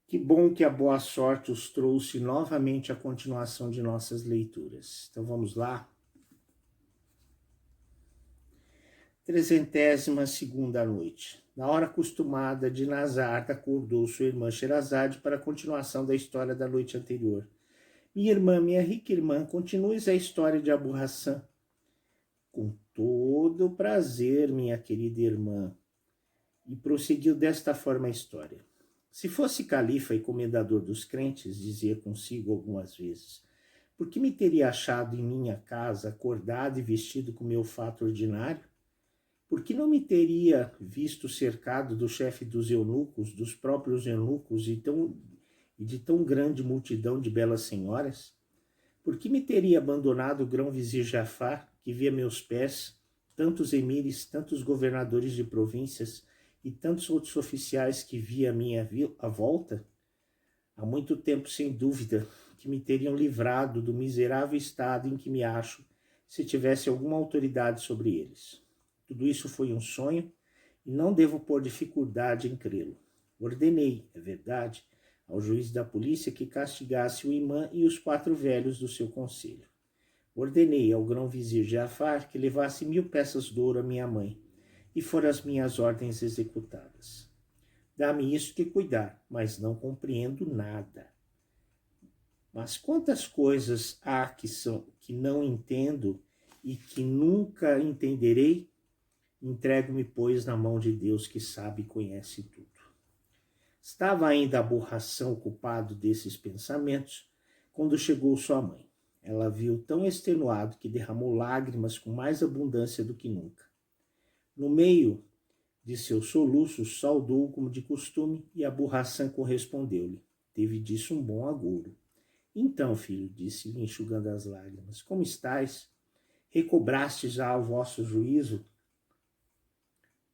Que bom que a boa sorte os trouxe novamente à continuação de nossas leituras. Então vamos lá. 302ª noite. Na hora acostumada, Dinazar acordou sua irmã Sherazade para a continuação da história da noite anterior. Minha irmã, minha rica irmã, continues a história de Abu Hassan. Com todo o prazer, minha querida irmã. E prosseguiu desta forma a história. Se fosse califa e comendador dos crentes, dizia consigo algumas vezes, por que me teria achado em minha casa, acordado e vestido com meu fato ordinário? Por que não me teria visto cercado do chefe dos eunucos, dos próprios eunucos e de tão grande multidão de belas senhoras? Por que me teria abandonado o grão-vizir Jafar, que via meus pés, tantos emires, tantos governadores de províncias e tantos outros oficiais que via à volta? Há muito tempo, sem dúvida, que me teriam livrado do miserável estado em que me acho, se tivesse alguma autoridade sobre eles. Tudo isso foi um sonho e não devo pôr dificuldade em crê-lo. Ordenei, é verdade, ao juiz da polícia que castigasse o imã e os 4 velhos do seu conselho. Ordenei ao grão-vizir Jafar que levasse 1000 peças de ouro à minha mãe, e foram as minhas ordens executadas. Dá-me isso que cuidar, mas não compreendo nada. Mas quantas coisas há que não entendo e que nunca entenderei? Entrego-me, pois, na mão de Deus que sabe e conhece tudo. Estava ainda Abu Hassan ocupado desses pensamentos, quando chegou sua mãe. Ela viu tão extenuado que derramou lágrimas com mais abundância do que nunca. No meio de seus soluços, saudou como de costume, e Abu Hassan correspondeu-lhe. Teve disso um bom agouro. Então, filho, disse-lhe, enxugando as lágrimas, como estais? Recobraste já o vosso juízo?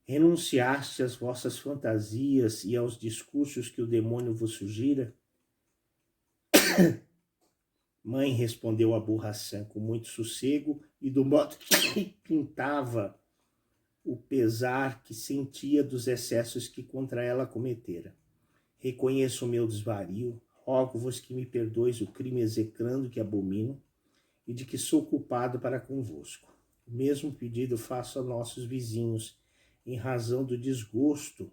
Renunciaste às vossas fantasias e aos discursos que o demônio vos sugira? Mãe, respondeu Abu Hassan com muito sossego e do modo que pintava o pesar que sentia dos excessos que contra ela cometera. Reconheço o meu desvario, rogo-vos que me perdoeis o crime execrando que abomino e de que sou culpado para convosco. O mesmo pedido faço a nossos vizinhos, em razão do desgosto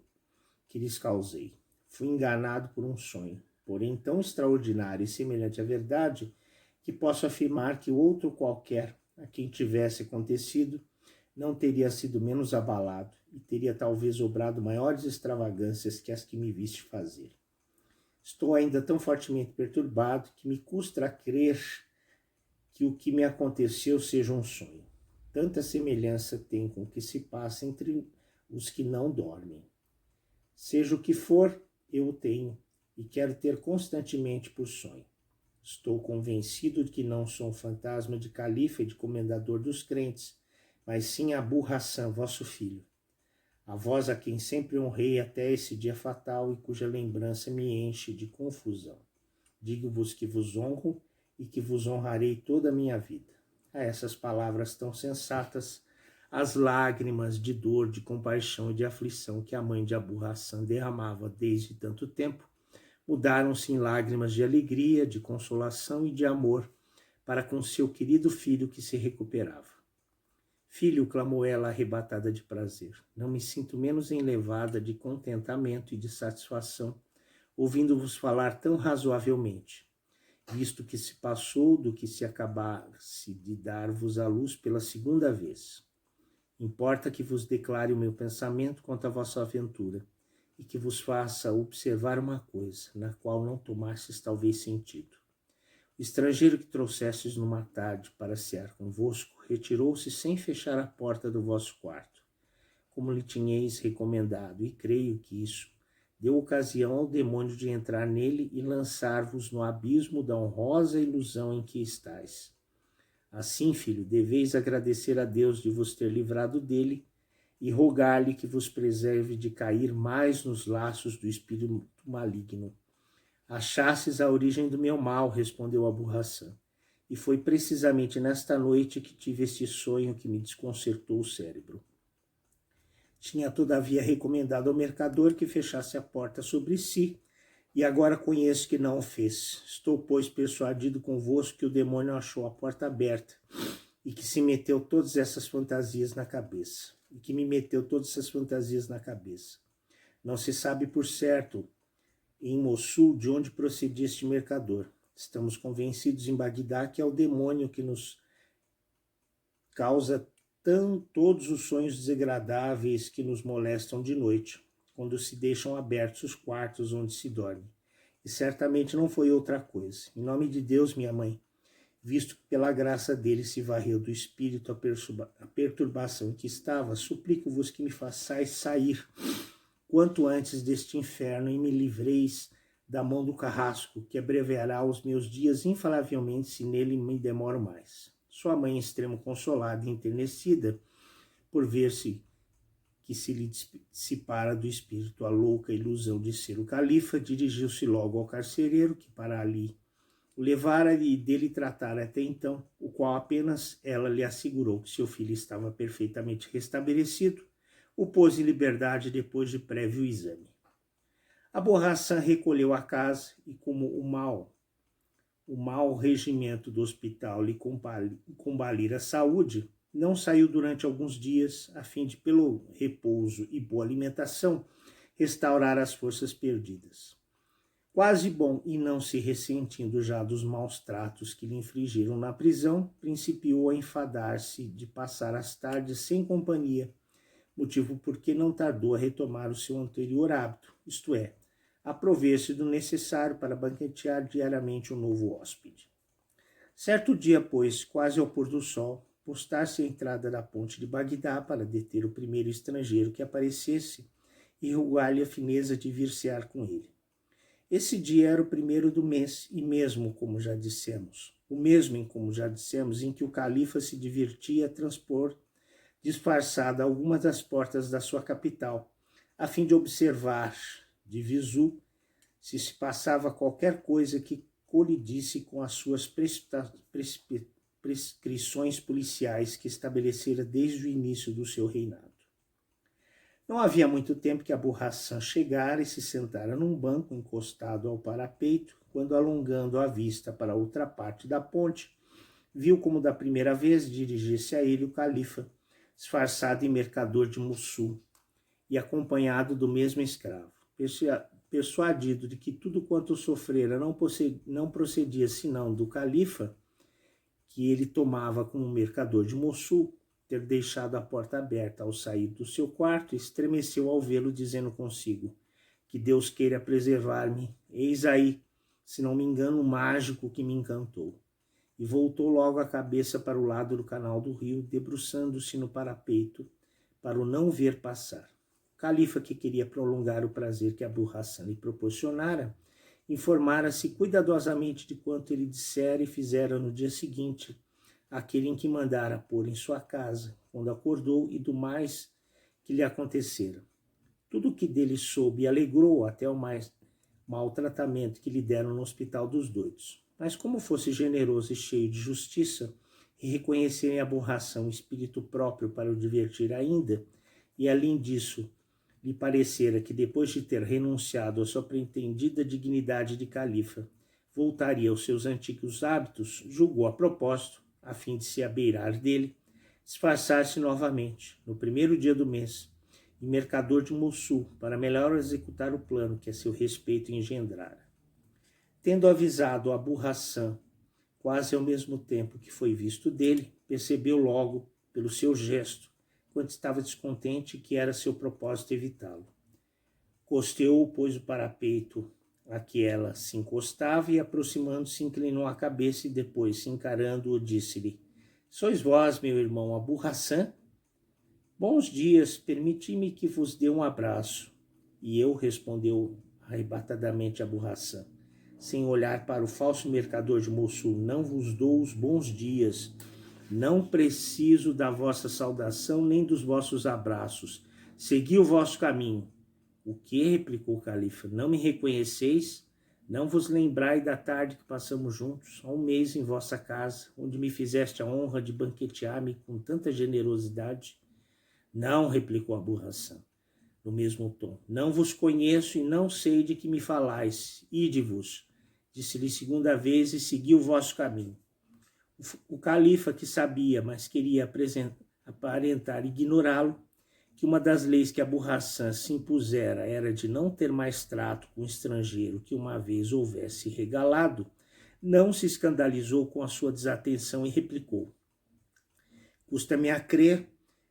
que lhes causei. Fui enganado por um sonho, porém tão extraordinário e semelhante à verdade, que posso afirmar que outro qualquer a quem tivesse acontecido não teria sido menos abalado e teria talvez obrado maiores extravagâncias que as que me viste fazer. Estou ainda tão fortemente perturbado que me custa crer que o que me aconteceu seja um sonho. Tanta semelhança tem com o que se passa entre os que não dormem. Seja o que for, eu o tenho e quero ter constantemente por sonho. Estou convencido de que não sou um fantasma de califa e de comendador dos crentes, mas sim Abu Hassan, vosso filho, a vós a quem sempre honrei até esse dia fatal e cuja lembrança me enche de confusão. Digo-vos que vos honro e que vos honrarei toda a minha vida. A essas palavras tão sensatas, as lágrimas de dor, de compaixão e de aflição que a mãe de Abu Hassan derramava desde tanto tempo, mudaram-se em lágrimas de alegria, de consolação e de amor para com seu querido filho que se recuperava. Filho, clamou ela arrebatada de prazer, não me sinto menos enlevada de contentamento e de satisfação, ouvindo-vos falar tão razoavelmente, visto que se passou do que se acabasse de dar-vos à luz pela segunda vez. Importa que vos declare o meu pensamento quanto à vossa aventura, e que vos faça observar uma coisa, na qual não tomastes talvez sentido. O estrangeiro que trouxestes numa tarde para cear convosco, retirou-se sem fechar a porta do vosso quarto, como lhe tinhais recomendado, e creio que isso deu ocasião ao demônio de entrar nele e lançar-vos no abismo da honrosa ilusão em que estáis. Assim, filho, deveis agradecer a Deus de vos ter livrado dele e rogar-lhe que vos preserve de cair mais nos laços do espírito maligno. Achastes a origem do meu mal, respondeu Abu Hassan, e foi precisamente nesta noite que tive este sonho que me desconcertou o cérebro. Tinha todavia recomendado ao mercador que fechasse a porta sobre si E agora conheço que não o fez. Estou, pois, persuadido convosco que o demônio achou a porta aberta e que se meteu todas essas fantasias na cabeça. Não se sabe por certo em Mossul de onde procedia este mercador. Estamos convencidos em Bagdá que é o demônio que nos causa todos os sonhos desagradáveis que nos molestam de noite, quando se deixam abertos os quartos onde se dorme. E certamente não foi outra coisa. Em nome de Deus, minha mãe, visto que pela graça dele se varreu do espírito a perturbação em que estava, suplico-vos que me façais sair quanto antes deste inferno e me livreis da mão do carrasco, que abreviará os meus dias infalavelmente se nele me demoro mais. Sua mãe, extremo consolada e enternecida, por ver-se que se lhe dissipara do espírito a louca ilusão de ser o califa, dirigiu-se logo ao carcereiro, que para ali o levara e dele tratara até então, o qual apenas ela lhe assegurou que seu filho estava perfeitamente restabelecido, o pôs em liberdade depois de prévio exame. Abu Hassan recolheu a casa e, como o mau regimento do hospital lhe combalir a saúde, não saiu durante alguns dias, a fim de, pelo repouso e boa alimentação, restaurar as forças perdidas. Quase bom e não se ressentindo já dos maus tratos que lhe infligiram na prisão, principiou a enfadar-se de passar as tardes sem companhia, motivo por que não tardou a retomar o seu anterior hábito, isto é, a prover-se do necessário para banquetear diariamente um novo hóspede. Certo dia, pois, quase ao pôr do sol, postar-se à entrada da ponte de Bagdá para deter o primeiro estrangeiro que aparecesse e rogar-lhe a fineza de vir cear com ele. Esse dia era o primeiro do mês e mesmo, como já dissemos, em que o califa se divertia a transpor disfarçada algumas das portas da sua capital, a fim de observar de visu se passava qualquer coisa que colidisse com as suas prescrições policiais que estabelecera desde o início do seu reinado. Não havia muito tempo que Abu Hassan chegara e se sentara num banco encostado ao parapeito, quando, alongando a vista para outra parte da ponte, viu como da primeira vez dirigir-se a ele o califa, disfarçado em mercador de Mossul e acompanhado do mesmo escravo. Persuadido de que tudo quanto sofrera não procedia senão do califa, que ele tomava como mercador de Mossul, ter deixado a porta aberta ao sair do seu quarto, estremeceu ao vê-lo, dizendo consigo: que Deus queira preservar-me, eis aí, se não me engano, o mágico que me encantou. E voltou logo a cabeça para o lado do canal do rio, debruçando-se no parapeito, para o não ver passar. O califa, que queria prolongar o prazer que Abu Hassan lhe proporcionara, informara-se cuidadosamente de quanto ele dissera e fizera no dia seguinte, aquele em que mandara pôr em sua casa, quando acordou, e do mais que lhe acontecera. Tudo o que dele soube alegrou até o mais mau tratamento que lhe deram no hospital dos doidos. Mas como fosse generoso e cheio de justiça, e reconhecer em Abu Hassan um espírito próprio para o divertir ainda, e além disso, lhe parecera que depois de ter renunciado à sua pretendida dignidade de califa, voltaria aos seus antigos hábitos, julgou a propósito, a fim de se abeirar dele, disfarçar-se novamente, no primeiro dia do mês, em mercador de Mossul, para melhor executar o plano que a seu respeito engendrara. Tendo avisado Abu Hassan, quase ao mesmo tempo que foi visto dele, percebeu logo, pelo seu gesto, quanto estava descontente, que era seu propósito evitá-lo. Costeou, pois, o parapeito a que ela se encostava e, aproximando-se, inclinou a cabeça e depois, encarando-o, disse-lhe: sois vós, meu irmão Abu Hassan? Bons dias, permiti-me que vos dê um abraço. E eu, respondeu arrebatadamente Abu Hassan, sem olhar para o falso mercador de Mossul, não vos dou os bons dias, não preciso da vossa saudação nem dos vossos abraços. Segui o vosso caminho. O que? Replicou o califa. Não me reconheceis? Não vos lembrai da tarde que passamos juntos, há um mês em vossa casa, onde me fizeste a honra de banquetear-me com tanta generosidade? Não, replicou Abu Hassan. no mesmo tom. Não vos conheço e não sei de que me falais. Ide-vos, disse-lhe segunda vez, e segui o vosso caminho. O califa, que sabia, mas queria aparentar ignorá-lo, que uma das leis que Abu Hassan se impusera era de não ter mais trato com o estrangeiro que uma vez houvesse regalado, não se escandalizou com a sua desatenção e replicou: custa-me a crer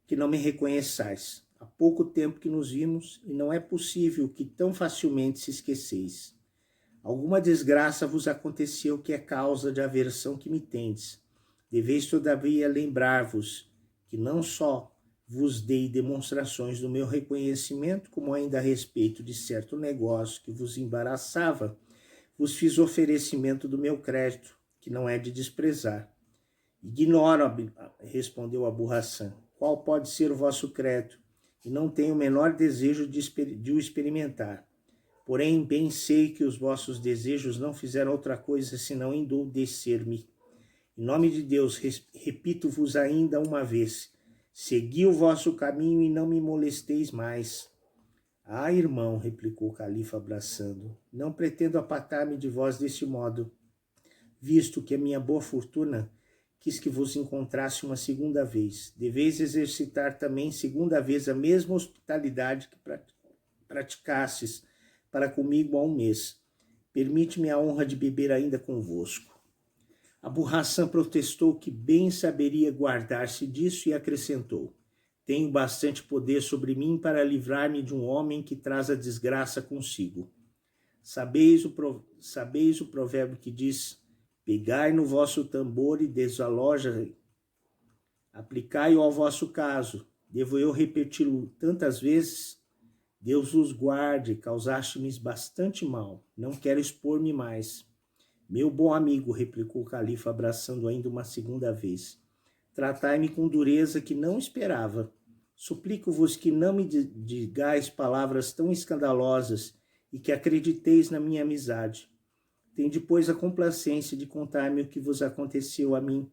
que não me reconheçais. Há pouco tempo que nos vimos e não é possível que tão facilmente se esqueceis. Alguma desgraça vos aconteceu que é causa de aversão que me tendes. Deveis, todavia, lembrar-vos que não só vos dei demonstrações do meu reconhecimento, como ainda a respeito de certo negócio que vos embaraçava, vos fiz oferecimento do meu crédito, que não é de desprezar. Ignoro, respondeu Abu Hassan, qual pode ser o vosso crédito, e não tenho o menor desejo de o experimentar. Porém, bem sei que os vossos desejos não fizeram outra coisa senão endurecer-me. Em nome de Deus, repito-vos ainda uma vez, segui o vosso caminho e não me molesteis mais. Ah, irmão, replicou o califa abraçando, não pretendo apartar-me de vós deste modo, visto que a minha boa fortuna quis que vos encontrasse uma segunda vez. Deveis exercitar também segunda vez a mesma hospitalidade que praticastes para comigo há um mês. Permite-me a honra de beber ainda convosco. Abu Hassan protestou que bem saberia guardar-se disso e acrescentou: tenho bastante poder sobre mim para livrar-me de um homem que traz a desgraça consigo. Sabeis o provérbio que diz: pegai no vosso tambor e desaloja-o. Aplicai-o ao vosso caso. Devo eu repeti-lo tantas vezes? Deus os guarde, causaste-me bastante mal. Não quero expor-me mais. Meu bom amigo, replicou o califa, abraçando ainda uma segunda vez, tratai-me com dureza que não esperava. Suplico-vos que não me digais palavras tão escandalosas e que acrediteis na minha amizade. Tende, pois, a complacência de contar-me o que vos aconteceu a mim,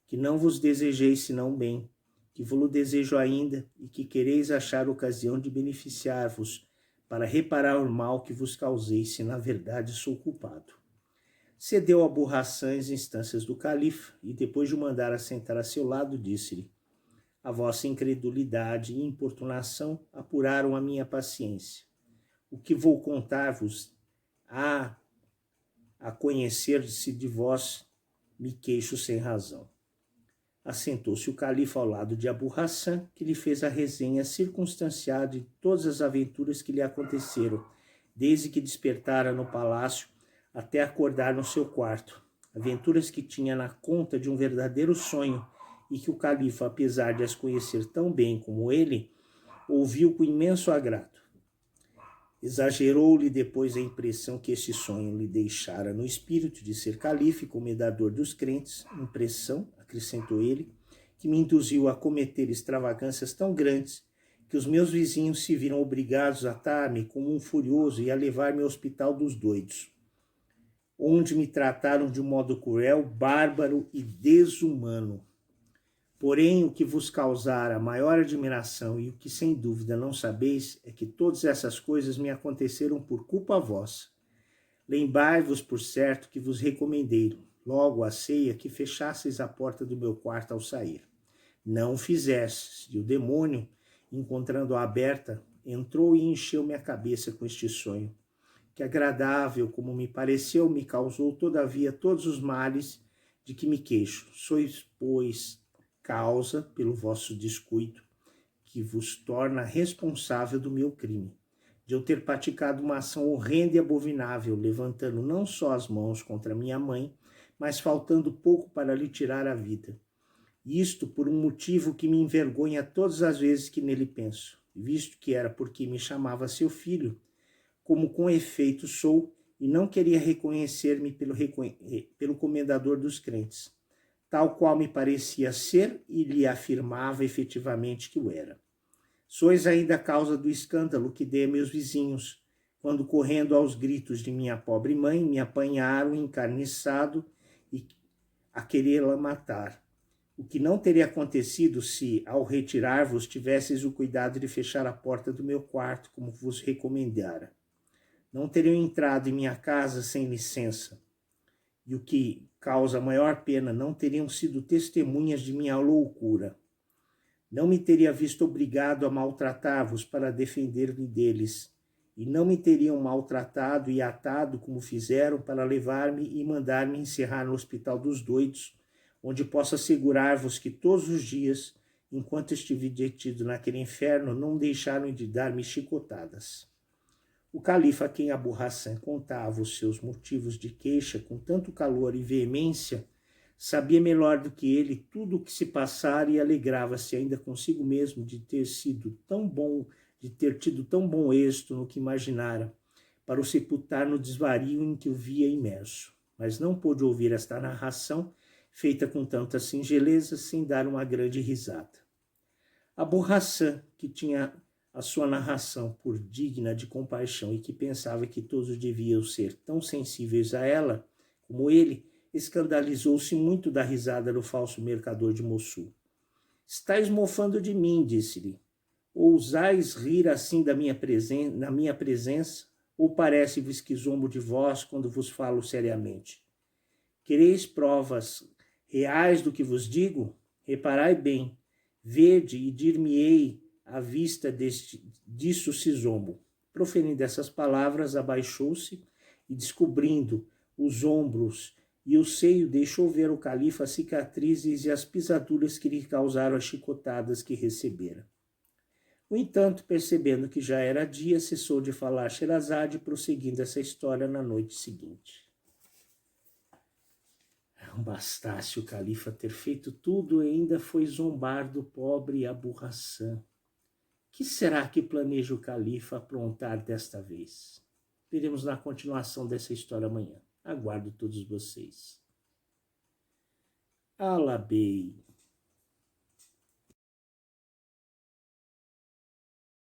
que não vos desejei senão bem, que vos-lo desejo ainda e que quereis achar ocasião de beneficiar-vos para reparar o mal que vos causei, se na verdade sou culpado. Cedeu Abu Hassan às instâncias do califa e, depois de o mandar assentar a seu lado, disse-lhe: a vossa incredulidade e importunação apuraram a minha paciência. O que vou contar-vos a conhecer-se de vós, me queixo sem razão. Assentou-se o califa ao lado de Abu Hassan, que lhe fez a resenha circunstanciada de todas as aventuras que lhe aconteceram, desde que despertara no palácio até acordar no seu quarto. Aventuras que tinha na conta de um verdadeiro sonho e que o califa, apesar de as conhecer tão bem como ele, ouviu com imenso agrado. Exagerou-lhe depois a impressão que esse sonho lhe deixara no espírito de ser califa e comendador dos crentes, impressão, acrescentou ele, que me induziu a cometer extravagâncias tão grandes que os meus vizinhos se viram obrigados a atar-me como um furioso e a levar-me ao hospital dos doidos, onde me trataram de um modo cruel, bárbaro e desumano. Porém, o que vos causara maior admiração e o que sem dúvida não sabeis é que todas essas coisas me aconteceram por culpa vossa. Lembrai-vos, por certo, que vos recomendei, logo à ceia, que fechasseis a porta do meu quarto ao sair. Não o fizestes, e o demônio, encontrando-a aberta, entrou e encheu-me a cabeça com este sonho, que agradável como me pareceu, me causou todavia todos os males de que me queixo. Sois, pois, causa, pelo vosso descuido, que vos torna responsável do meu crime, de eu ter praticado uma ação horrenda e abominável, levantando não só as mãos contra minha mãe, mas faltando pouco para lhe tirar a vida. Isto por um motivo que me envergonha todas as vezes que nele penso, visto que era porque me chamava seu filho, como com efeito sou, e não queria reconhecer-me pelo comendador dos crentes, tal qual me parecia ser e lhe afirmava efetivamente que o era. Sois ainda a causa do escândalo que dei a meus vizinhos, quando, correndo aos gritos de minha pobre mãe, me apanharam encarniçado e a querê-la matar. o que não teria acontecido se, ao retirar-vos, tivesseis o cuidado de fechar a porta do meu quarto, como vos recomendara. Não teriam entrado em minha casa sem licença. E o que causa maior pena, não teriam sido testemunhas de minha loucura. Não me teria visto obrigado a maltratar-vos para defender-me deles, e não me teriam maltratado e atado como fizeram para levar-me e mandar-me encerrar no hospital dos doidos, onde posso assegurar-vos que todos os dias, enquanto estive detido naquele inferno, não deixaram de dar-me chicotadas. O califa, a quem Abu Hassan contava os seus motivos de queixa com tanto calor e veemência, sabia melhor do que ele tudo o que se passara e alegrava-se ainda consigo mesmo de ter tido tão bom êxito no que imaginara, para o sepultar no desvario em que o via imerso. Mas não pôde ouvir esta narração, feita com tanta singeleza, sem dar uma grande risada. Abu Hassan, que tinha a sua narração por digna de compaixão e que pensava que todos deviam ser tão sensíveis a ela como ele, escandalizou-se muito da risada do falso mercador de Mossul. Estais mofando de mim, disse-lhe. Ousais rir assim na minha presença? Ou parece-vos que zombo de vós quando vos falo seriamente? Quereis provas reais do que vos digo? Reparai bem, vede e dir-me-ei à vista disso se zombo. Proferindo essas palavras, abaixou-se e, descobrindo os ombros e o seio, deixou ver o califa as cicatrizes e as pisaduras que lhe causaram as chicotadas que recebera. No entanto, percebendo que já era dia, cessou de falar Sherazade, prosseguindo essa história na noite seguinte. Não bastasse o califa ter feito tudo, ainda foi zombar do pobre Abu Hassan. Que será que planeja o califa aprontar desta vez? Veremos na continuação dessa história amanhã. Aguardo todos vocês. Alabei.